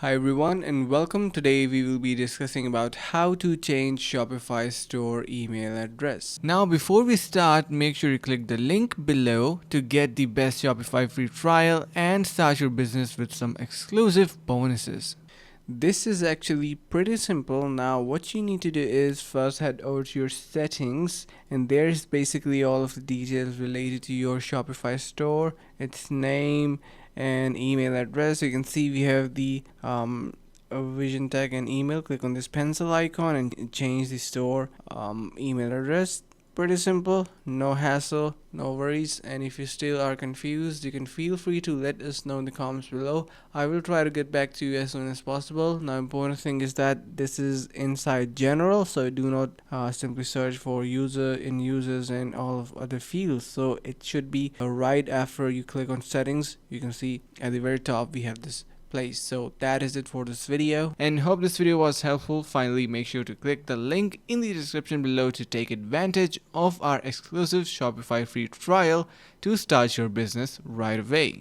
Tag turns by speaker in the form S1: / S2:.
S1: Hi everyone and welcome. Today we will be discussing about how to change Shopify store email address. Now before we start, make sure you click the link below to get the best Shopify free trial and start your business with some exclusive bonuses. This is actually pretty simple. Now what you need to do is first head over to your settings, and there's basically all of the details related to your Shopify store, its name and email address. You can see we have the vision tag and email. Click on this pencil icon and change the store email address. Pretty simple, no hassle, no worries. And if you still are confused, you can feel free to let us know in the comments below. I will try to get back to you as soon as possible. Now important thing is that this is inside general, so do not simply search for user in users and all of other fields. So it should be right after you click on settings. You can see at the very top we have this place. So that is it for this video, and hope this video was helpful. Finally, make sure to click the link in the description below to take advantage of our exclusive Shopify free trial to start your business right away.